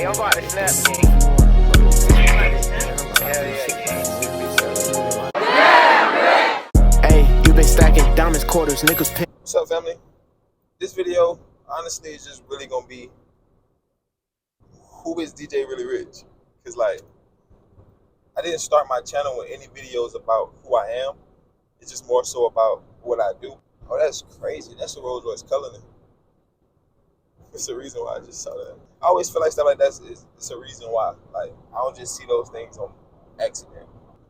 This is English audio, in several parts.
I'm about to snap. Hey, you been stacking diamonds, quarters, niggas pin. What's up, family? This video, honestly, is just really gonna be who is DJ Really Rich? Cause like, I didn't start my channel with any videos about who I am. It's just more so about what I do. Oh, that's crazy. That's a Rolls Royce Cullinan. It's the reason why I just saw that. I always feel like stuff like that it's a reason why. Like, I don't just see those things on accident.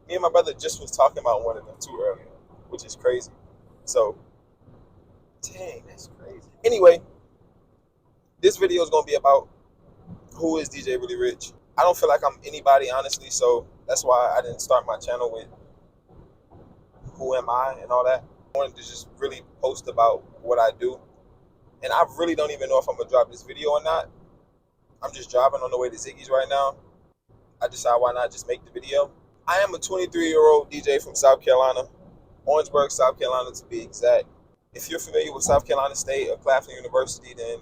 Me and my brother just was talking about one of them too earlier, which is crazy. So, dang, that's crazy. Anyway, this video is gonna be about who is DJ Really Rich. I don't feel like I'm anybody, honestly, so that's why I didn't start my channel with who am I and all that. I wanted to just really post about what I do. And I really don't even know if I'm gonna drop this video or not. I'm just driving on the way to Ziggy's right now. I decided why not just make the video. I am a 23-year-old DJ from South Carolina, Orangeburg, South Carolina to be exact. If you're familiar with South Carolina State or Claflin University, then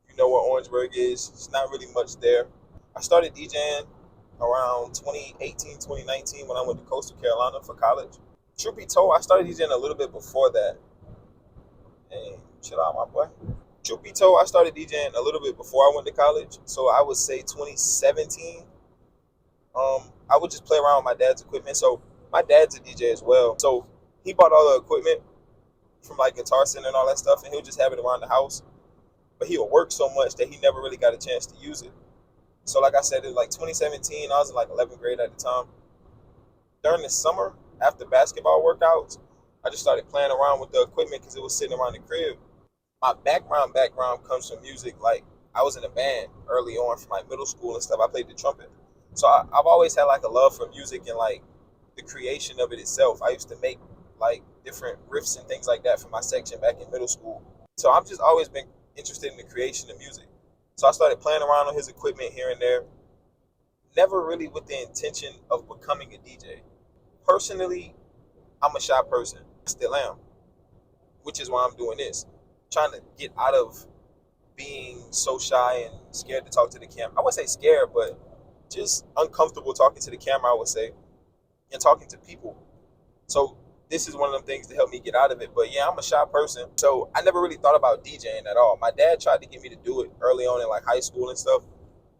you know where Orangeburg is. It's not really much there. I started DJing around 2018, 2019 when I went to Coastal Carolina for college. Truth be told, I started DJing a little bit before that. And chill out, my boy. Truth be told, I started DJing a little bit before I went to college. So I would say 2017. I would just play around with my dad's equipment. So my dad's a DJ as well. So he bought all the equipment from like Guitar Center and all that stuff, and he'll just have it around the house. But he'll work so much that he never really got a chance to use it. So like I said, in like 2017, I was in like 11th grade at the time. During the summer, after basketball workouts, I just started playing around with the equipment because it was sitting around the crib. My background comes from music. Like, I was in a band early on from like middle school and stuff. I played the trumpet. So I've always had like a love for music and like the creation of it itself. I used to make like different riffs and things like that for my section back in middle school. So I've just always been interested in the creation of music. So I started playing around on his equipment here and there, never really with the intention of becoming a DJ. Personally, I'm a shy person. I still am, which is why I'm doing this. Trying to get out of being so shy and scared to talk to the camera. I wouldn't say scared, but just uncomfortable talking to the camera, I would say, and talking to people. So this is one of them things to help me get out of it. But yeah, I'm a shy person. So I never really thought about DJing at all. My dad tried to get me to do it early on in like high school and stuff.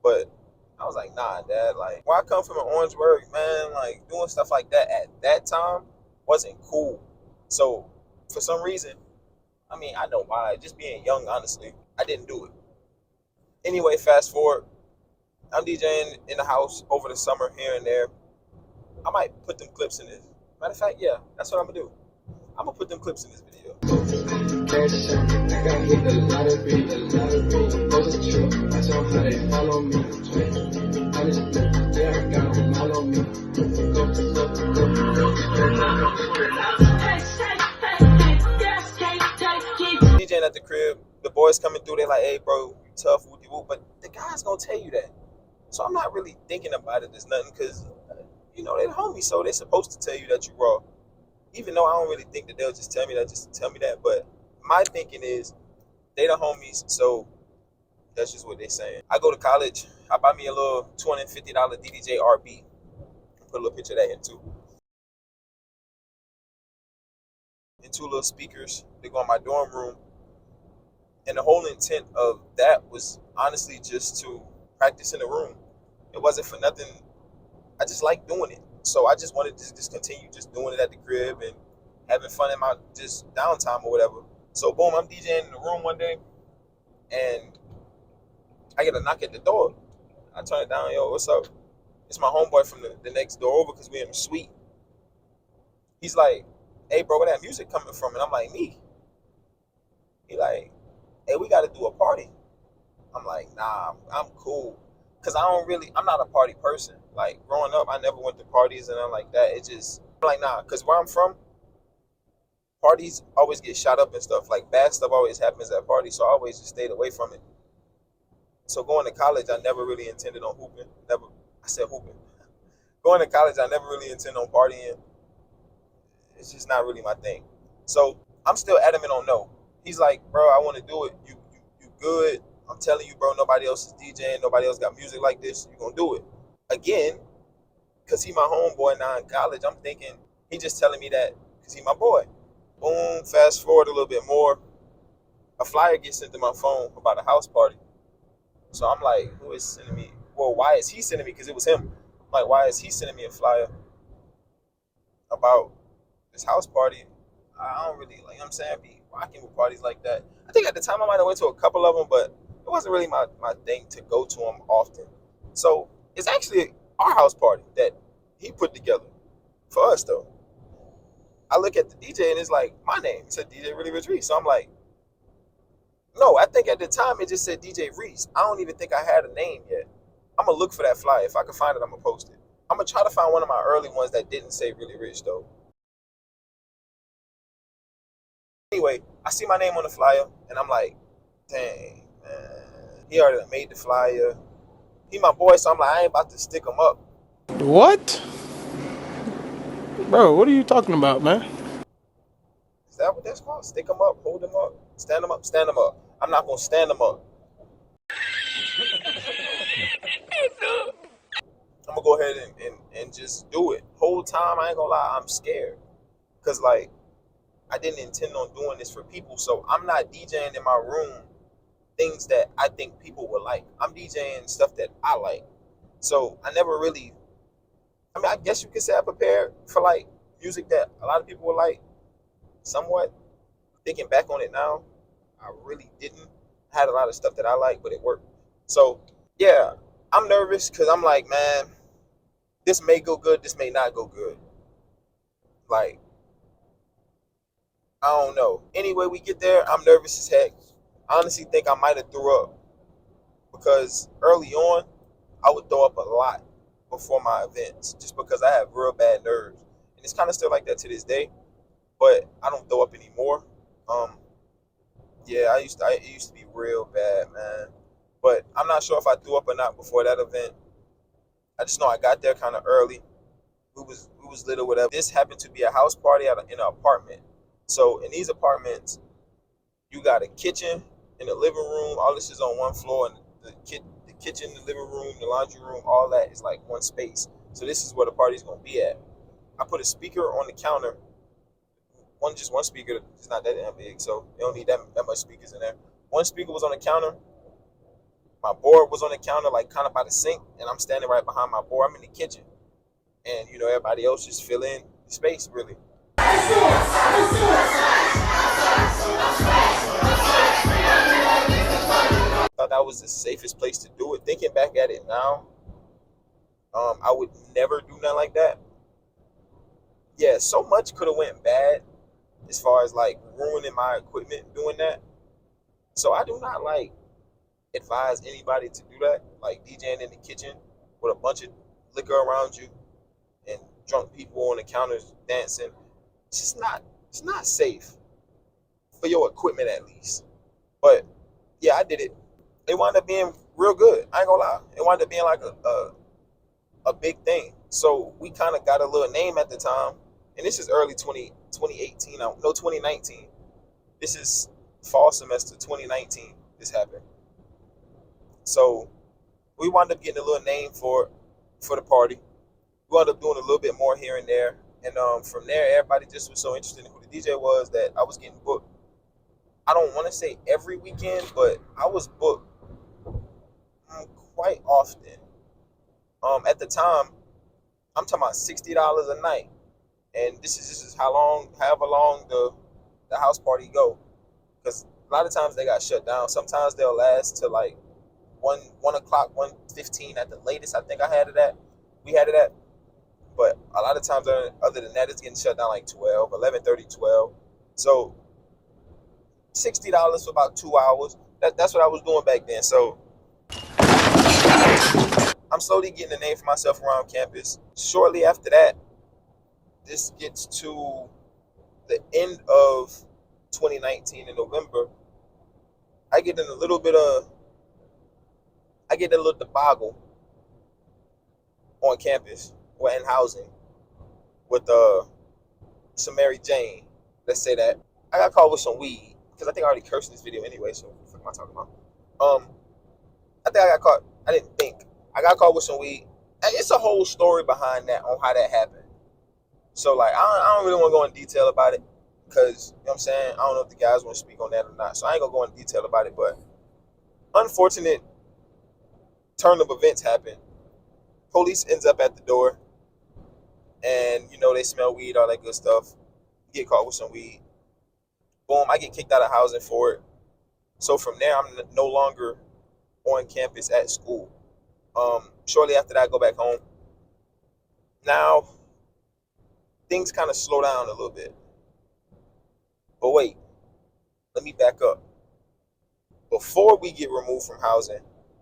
But I was like, nah, Dad. Like, where I come from in Orangeburg, man, like doing stuff like that at that time wasn't cool. So for some reason, I mean, I know why. Just being young, honestly, I didn't do it. Anyway, fast forward. I'm DJing in the house over the summer here and there. I might put them clips in this. Matter of fact, yeah, that's what I'm gonna do. I'm gonna put them clips in this video. DJing at the crib, the boys coming through, they're like, hey bro, you tough, whoopty whoop, but the guy's gonna tell you that. So I'm not really thinking about it as nothing because, you know, they're the homies, so they're supposed to tell you that you're raw. Even though I don't really think that they'll just tell me that, just to tell me that. But my thinking is, they the homies, so that's just what they're saying. I go to college, I buy me a little $250 DDJ RB. Put a little picture of that in too. And 2 little speakers, they go in my dorm room. And the whole intent of that was honestly just to practice in the room. It wasn't for nothing. I just like doing it. So I just wanted to just continue just doing it at the crib and having fun in my just downtime or whatever. So boom, I'm DJing in the room one day and I get a knock at the door. I turn it down, yo, what's up? It's my homeboy from the next door over because we're in the suite. He's like, hey bro, where that music coming from? And I'm like, me. He like, hey, we gotta do a party. I'm like, nah, I'm cool. Cause I'm not a party person. Like growing up, I never went to parties and nothing like that. It just, I'm like, nah, cause where I'm from, parties always get shot up and stuff. Like bad stuff always happens at parties. So I always just stayed away from it. So going to college, I never really intended on hooping. I said hooping. Going to college, I never really intended on partying. It's just not really my thing. So I'm still adamant on no. He's like, bro, I want to do it. You good. I'm telling you, bro, nobody else is DJing, nobody else got music like this. You're gonna do it. Again, because he my homeboy now in college, I'm thinking he just telling me that because he my boy. Boom, fast forward a little bit more. A flyer gets sent to my phone about a house party. So I'm like, who is sending me? Well, why is he sending me? Because it was him. I'm like, why is he sending me a flyer about this house party? I don't really, like, you know what I'm saying, be rocking with parties like that. I think at the time I might have went to a couple of them, but it wasn't really my thing to go to them often. So it's actually our house party that he put together for us, though. I look at the DJ and it's like, my name. It said DJ Really Rich Reese. So I'm like, no, I think at the time it just said DJ Reese. I don't even think I had a name yet. I'm going to look for that flyer. If I can find it, I'm going to post it. I'm going to try to find one of my early ones that didn't say Really Rich, though. Anyway, I see my name on the flyer, and I'm like, dang, man. He already made the flyer. He my boy, so I'm like, I ain't about to stick him up. What? Bro, what are you talking about, man? Is that what that's called? Stick him up, hold him up, stand him up, stand him up. I'm not going to stand him up. I'm going to go ahead and just do it. Whole time, I ain't going to lie, I'm scared. Because, like, I didn't intend on doing this for people, so I'm not DJing in my room things that I think people would like. I'm DJing stuff that I like. So I never really, I mean, I guess you could say I prepared for like music that a lot of people would like somewhat. Thinking back on it now, I really didn't. I had a lot of stuff that I like, but it worked. So yeah, I'm nervous because I'm like, man, this may go good, this may not go good. Like, I don't know. Anyway, we get there, I'm nervous as heck. I honestly think I might have threw up because early on, I would throw up a lot before my events just because I have real bad nerves. And it's kind of still like that to this day, but I don't throw up anymore. Um, yeah, it used to be real bad, man. But I'm not sure if I threw up or not before that event. I just know I got there kind of early. We was lit or whatever. This happened to be a house party in an apartment. So in these apartments, you got a kitchen and a living room. All this is on one floor, and the kitchen, the living room, the laundry room, all that is like one space. So this is where the party's gonna be at. I put a speaker on the counter. Just one speaker. It's not that damn big, so they don't need that much speakers in there. One speaker was on the counter. My board was on the counter, like kind of by the sink, and I'm standing right behind my board. I'm in the kitchen, and everybody else just fill in the space really. Thought that was the safest place to do it. Thinking back at it now, I would never do nothing like that. Yeah, so much could have went bad as far as like ruining my equipment doing that. So I do not like advise anybody to do that, like DJing in the kitchen with a bunch of liquor around you and drunk people on the counters dancing. It's not safe for your equipment at least. But yeah, I did it. It wound up being real good. I ain't gonna lie. It wound up being like a big thing. So we kind of got a little name at the time. And this is early 2018. No, 2019. This is fall semester 2019. This happened. So we wound up getting a little name for the party. We wound up doing a little bit more here and there. And from there, everybody just was so interested in who the DJ was that I was getting booked. I don't want to say every weekend, but I was booked quite often. At the time, I'm talking about $60 a night, and this is however long the house party go, because a lot of times they got shut down. Sometimes they'll last till like 1 o'clock, 1:15 at the latest. I think we had it at, but a lot of times other than that, it's getting shut down like 12, 11:30, 12. So $60 for about 2 hours. That's what I was doing back then. So I'm slowly getting a name for myself around campus. Shortly after that, this gets to the end of 2019 in November. I get in a little debacle on campus or in housing with some Mary Jane. Let's say that. I got caught with some weed because I think I already cursed in this video anyway. So what the fuck am I talking about? I think I got caught. I didn't think. I got caught with some weed. And it's a whole story behind that on how that happened. So like I don't really want to go in detail about it because you know what I'm saying. I don't know if the guys want to speak on that or not. So I ain't gonna go in detail about it. But unfortunate turn of events happened. Police ends up at the door, and you know they smell weed, all that good stuff. Get caught with some weed. Boom! I get kicked out of housing for it. So from there, I'm no longer on campus at school. Shortly after that, I go back home. Now things kind of slow down a little bit. But wait, let me back up. Before we get removed from housing,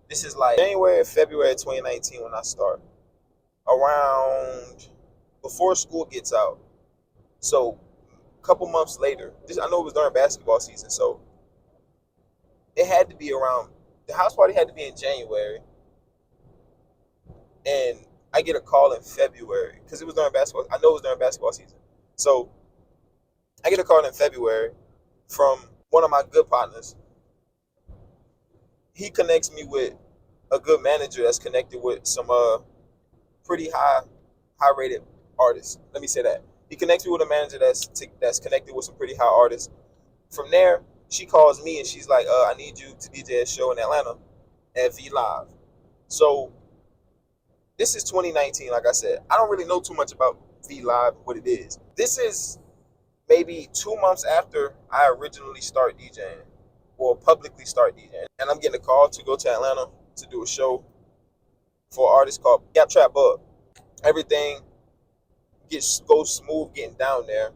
this is like January, February 2019 when I start. Around before school gets out. So a couple months later, I know it was during basketball season, so it had to be around, the house party had to be in January, and I get a call in February because it was during basketball. I know it was during basketball season. So I get a call in February from one of my good partners. He connects me with a good manager that's connected with some pretty high rated artists. Let me say that. He connects me with a manager that's connected with some pretty high artists. From there, she calls me and she's like, I need you to DJ a show in Atlanta at V Live. So this is 2019, like I said. I don't really know too much about V Live, what it is. This is maybe 2 months after I originally start DJing, or publicly start DJing. And I'm getting a call to go to Atlanta to do a for an artist called Gap Trap Bug. Everything goes smooth getting down there.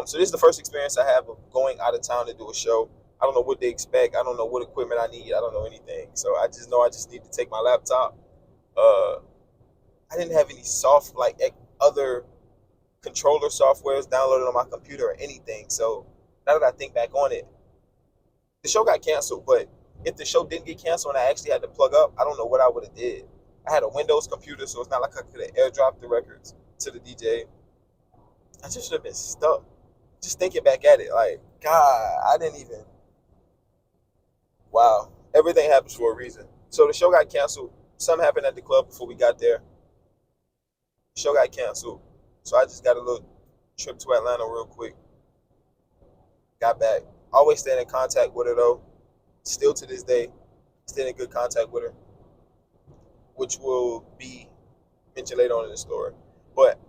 So this is the first experience I have of going out of town to do a show. I don't know what they expect. I don't know what equipment I need. I don't know anything. So I just know I just need to take my laptop. I didn't have any other controller softwares downloaded on my computer or anything. So now that I think back on it, the show got canceled. But if the show didn't get canceled and I actually had to plug up, I don't know what I would have did. I had a Windows computer, so it's not like I could have airdropped the records to the DJ. I just should have been stuck. Just thinking back at it, like, God, I didn't even. Wow. Everything happens for a reason. So the show got canceled. Something happened at the club before we got there. The show got canceled. So I just got a little trip to Atlanta real quick. Got back. Always staying in contact with her, though. Still to this day, staying in good contact with her, which will be mentioned later on in the story. But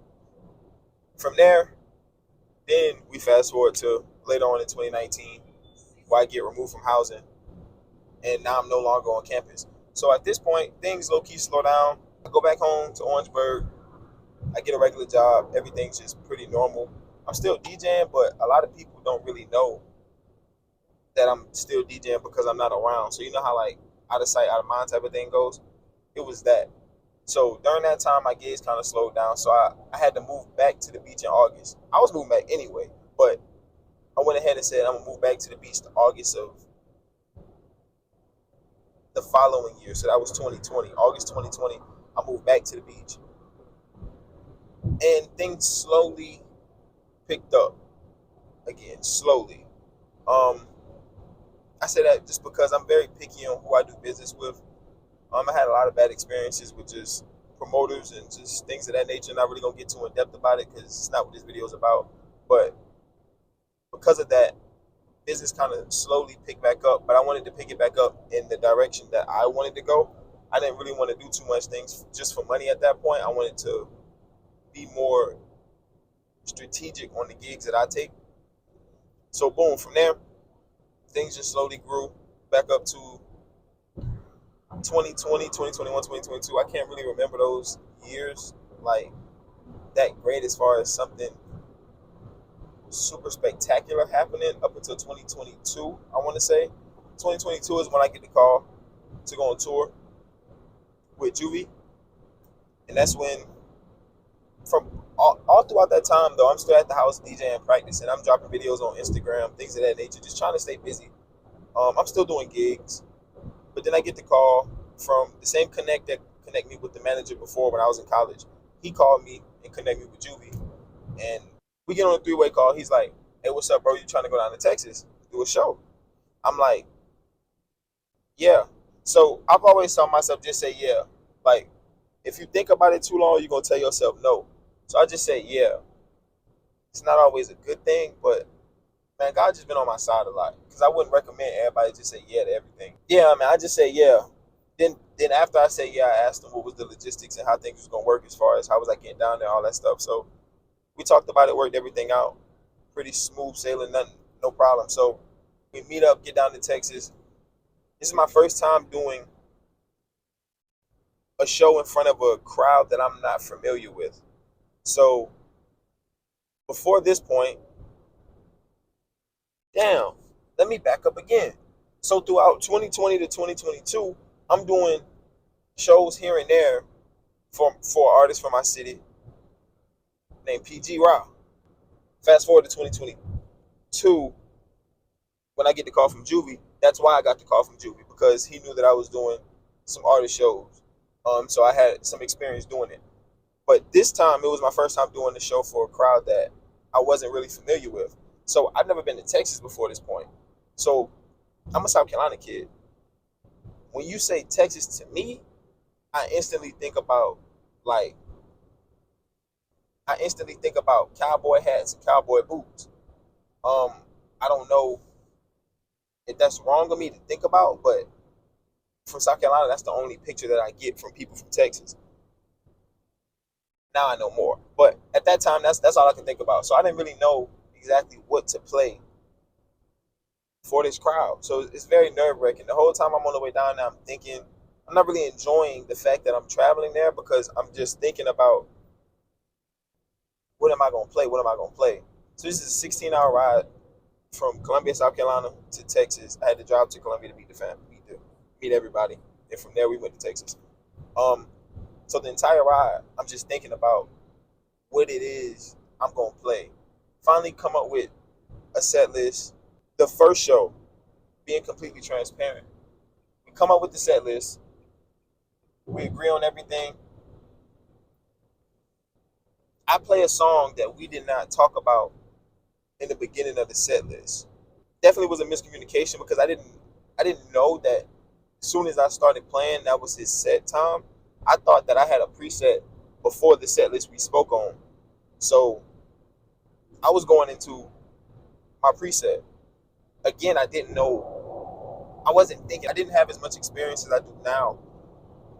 from there, then we fast forward to later on in 2019, where I get removed from housing, and now I'm no longer on campus. So at this point, things low-key slow down. I go back home to Orangeburg. I get a regular job. Everything's just pretty normal. I'm still DJing, but a lot of people don't really know that I'm still DJing because I'm not around. So you know how like out of sight, out of mind type of thing goes? It was that. So during that time, my gigs kind of slowed down. So I had to move back to the beach in August. I was moving back anyway, but I went ahead and said I'm going to move back to the beach in August of the following year. So that was 2020. August 2020, I moved back to the beach. And things slowly picked up again, slowly. I say that just because I'm very picky on who I do business with. I had a lot of bad experiences with just promoters and just things of that nature. Not really gonna get too in depth about it because it's not what this video is about. But because of that, business kind of slowly picked back up. But I wanted to pick it back up in the direction that I wanted to go. I didn't really want to do too much things just for money at that point. I wanted to be more strategic on the gigs that I take. So boom, from there, things just slowly grew back up to 2020, 2021, 2022. I can't really remember those years like that great as far as something super spectacular happening up until 2022, I want to say. 2022 is when I get the call to go on tour with Juvie. And that's when, from all throughout that time, though, I'm still at the house DJing, practicing. I'm dropping videos on Instagram, things of that nature, just trying to stay busy. I'm still doing gigs. But then I get the call from the same connect that connect me with the manager before when I was in college. He called me and connect me with Juvie. And we get on a three-way call. He's like, hey, what's up, bro? You trying to go down to Texas, do a show? I'm like, yeah. So I've always told myself, just say yeah. Like, if you think about it too long, you're gonna tell yourself no. So I just say yeah. It's not always a good thing, but man, God just been on my side a lot. Because I wouldn't recommend everybody just say yeah to everything. Yeah, I mean, I just say yeah. Then after I say yeah, I asked them what was the logistics and how things was gonna work as far as how was I getting down there, all that stuff. So we talked about it, worked everything out, pretty smooth sailing, nothing, no problem. So we meet up, get down to Texas. This is my first time doing a show in front of a crowd that I'm not familiar with. So before this point, damn, let me back up again. So throughout 2020 to 2022, I'm doing shows here and there for artists from my city named PG Rock. Fast forward to 2022, when I get the call from Juvie, that's why I got the call from Juvie, because he knew that I was doing some artist shows. So I had some experience doing it. But this time, it was my first time doing the show for a crowd that I wasn't really familiar with. So I've never been to Texas before this point. So I'm a South Carolina kid. When you say Texas to me, I instantly think about like cowboy hats and cowboy boots. Um, I don't know if that's wrong of me to think about, but from South Carolina, that's the only picture that I get from people from Texas. Now I know more, but at that time, that's all I can think about. So I didn't really know exactly what to play for this crowd. So it's very nerve wracking. The whole time I'm on the way down there, I'm thinking, I'm not really enjoying the fact that I'm traveling there, because I'm just thinking about what am I gonna play? What am I gonna play? So this is a 16-hour ride from Columbia, South Carolina to Texas. I had to drive to Columbia to meet the family, meet everybody, and from there we went to Texas. Um, so the entire ride, I'm just thinking about what it is I'm gonna play. Finally, come up with a set list. The first show, being completely transparent, we come up with the set list. We agree on everything. I play a song that we did not talk about in the beginning of the set list. Definitely was a miscommunication, because I didn't know that as soon as I started playing, that was his set time. I thought that I had a preset before the set list we spoke on. So I was going into my preset. Again, I didn't know, I wasn't thinking, I didn't have as much experience as I do now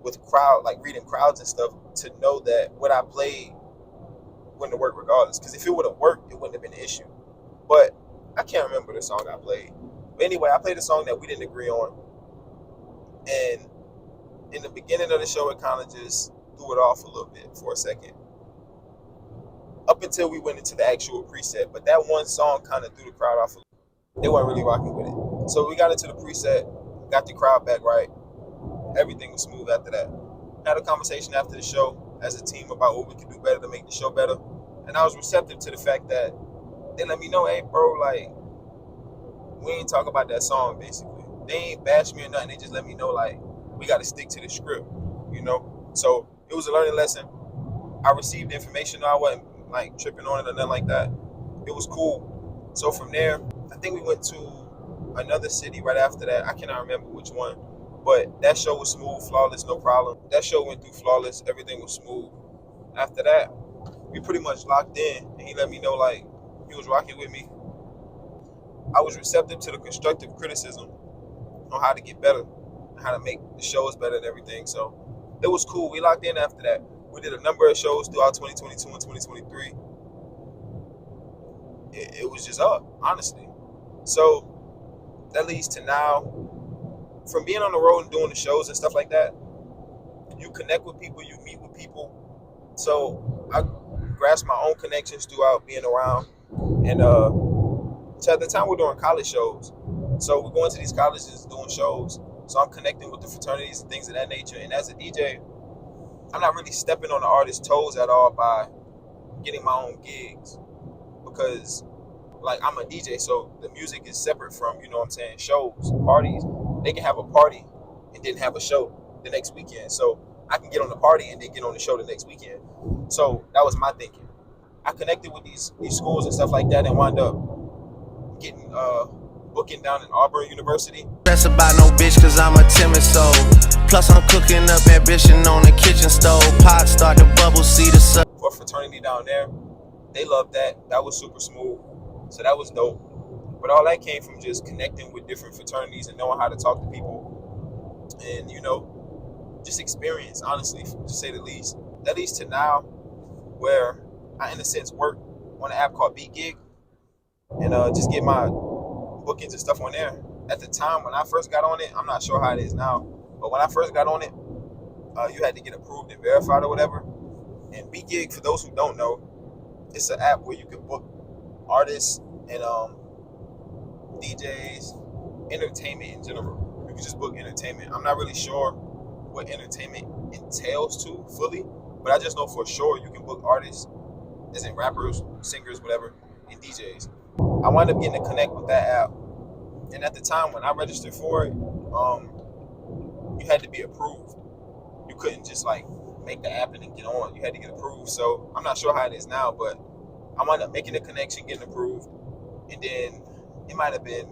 with crowd, like reading crowds and stuff, to know that what I played wouldn't have worked regardless. Because if it would have worked, it wouldn't have been an issue. But I can't remember the song I played. But anyway, I played a song that we didn't agree on. And in the beginning of the show, it kind of just threw it off a little bit for a second. Up until we went into the actual preset. But that one song kind of threw the crowd off a little bit. They weren't really rocking with it. So we got into the preset, got the crowd back right. Everything was smooth after that. Had a conversation after the show as a team about what we could do better to make the show better. And I was receptive to the fact that they let me know, hey, bro, like, we ain't talk about that song, basically. They ain't bash me or nothing. They just let me know, like, we got to stick to the script, you know? So it was a learning lesson. I received information. I wasn't, like, tripping on it or nothing like that. It was cool. So from there, I think we went to another city right after that. I cannot remember which one. But that show was smooth, flawless, no problem. That show went through flawless. Everything was smooth. After that, we pretty much locked in. And he let me know, like, he was rocking with me. I was receptive to the constructive criticism on how to get better, how to make the shows better and everything. So it was cool. We locked in after that. We did a number of shows throughout 2022 and 2023. It was just up, honestly. So that leads to now, from being on the road and doing the shows and stuff like that, you connect with people, you meet with people. So I grasped my own connections throughout being around. And so at the time we're doing college shows. So we're going to these colleges doing shows. So I'm connecting with the fraternities and things of that nature. And as a DJ, I'm not really stepping on the artist's toes at all by getting my own gigs. Because, like, I'm a DJ, so the music is separate from, you know what I'm saying, shows, parties. They can have a party and then have a show the next weekend. So I can get on the party and then get on the show the next weekend. So that was my thinking. I connected with these schools and stuff like that and wound up getting booking down in Auburn University. Stress about no bitch cause I'm a timid soul. Plus I'm cooking up ambition on the kitchen stove. Pot start to bubble, see the sun. For a fraternity down there, they loved that. That was super smooth. So that was dope. But all that came from just connecting with different fraternities and knowing how to talk to people. And, you know, just experience, honestly, to say the least. That leads to now where I, in a sense, work on an app called BeatGig and just get my bookings and stuff on there. At the time when I first got on it, I'm not sure how it is now, but when I first got on it, you had to get approved and verified or whatever. And BeatGig, for those who don't know, it's an app where you can book artists and DJs, entertainment in general. You can just book entertainment. I'm not really sure what entertainment entails to fully, but I just know for sure you can book artists, as in rappers, singers, whatever, and DJs. I wound up getting to connect with that app. And at the time when I registered for it, you had to be approved. You couldn't just like make the app and then get on. You had to get approved. So I'm not sure how it is now, but I wound up making the connection, getting approved. And then it might have been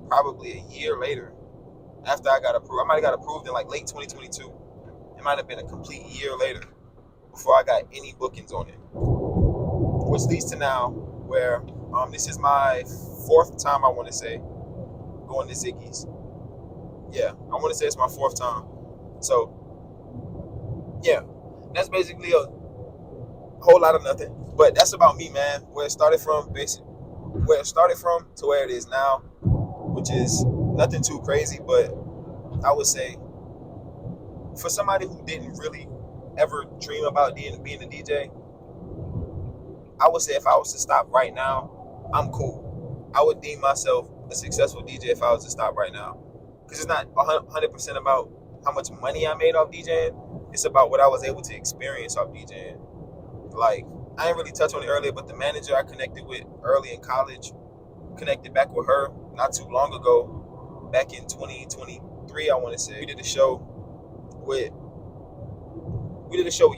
probably a year later after I got approved. I might have got approved in like late 2022. It might have been a complete year later before I got any bookings on it. Which leads to now where this is my 4th time, I want to say, going to Ziggy's. Yeah, I want to say it's my 4th time. So, yeah, that's basically a whole lot of nothing. But that's about me, man. Where it started from to where it is now, which is nothing too crazy. But I would say for somebody who didn't really ever dream about being a DJ, I would say if I was to stop right now, I'm cool. I would deem myself a successful DJ if I was to stop right now. Because it's not 100% about how much money I made off DJing. It's about what I was able to experience off DJing. Like, I didn't really touch on it earlier, but the manager I connected with early in college, connected back with her not too long ago, back in 2023, I want to say. We did a show with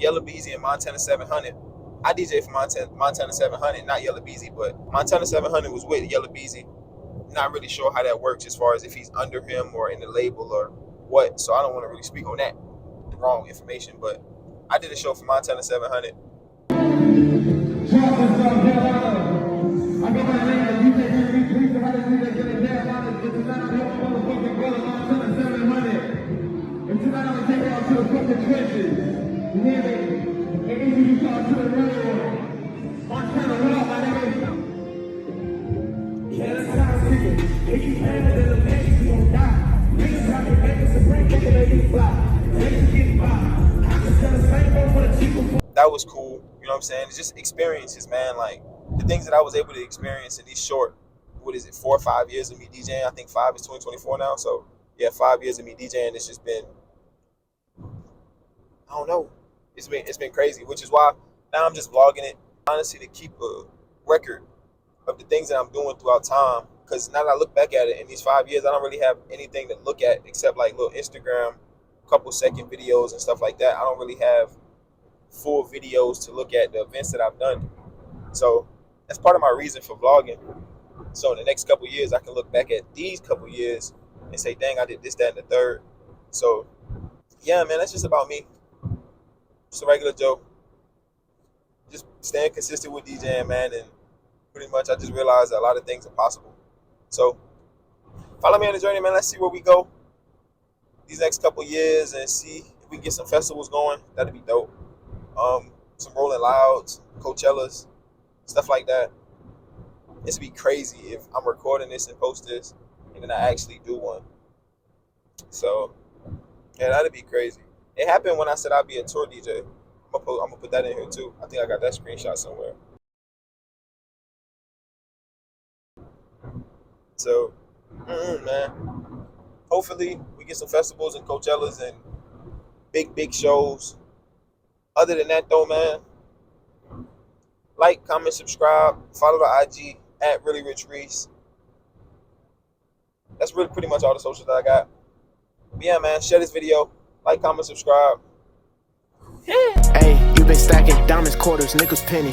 Yellow Beezy and Montana 700. I DJed for Montana 700, not Yellow Beezy, but Montana 700 was with Yellow Beezy. Not really sure how that works as far as if he's under him or in the label or what, so I don't want to really speak on that wrong information, but I did a show for Montana 700. That was cool, you know what I'm saying? It's just experiences, man. Like the things that I was able to experience in these short, 4 or 5 years of me DJing. I think 5 is 2024 now. So yeah, 5 years of me DJing. It's just been, I don't know. It's been crazy, which is why now I'm just vlogging it, honestly, to keep a record of the things that I'm doing throughout time. Because now that I look back at it in these 5 years, I don't really have anything to look at except like little Instagram, couple second videos and stuff like that. I don't really have full videos to look at the events that I've done. So that's part of my reason for vlogging. So in the next couple years, I can look back at these couple years and say, dang, I did this, that, and the third. So yeah, man, that's just about me. Just a regular Joe. Just staying consistent with DJing, man, and pretty much I just realized that a lot of things are possible. So follow me on the journey, man. Let's see where we go these next couple years and see if we can get some festivals going. That'd be dope. Some Rolling Louds, Coachellas, stuff like that. This would be crazy if I'm recording this and post this and then I actually do one. So yeah, that'd be crazy. It happened when I said I'd be a tour DJ. I'm gonna put that in here too. I think I got that screenshot somewhere. So, man, hopefully we get some festivals and Coachellas and big shows. Other than that, though, man, like, comment, subscribe, follow the IG at Really Rich Reese. That's really pretty much all the socials that I got. But yeah, man, share this video, like, comment, subscribe. Hey, you been stacking diamonds, quarters, nickels, pennies.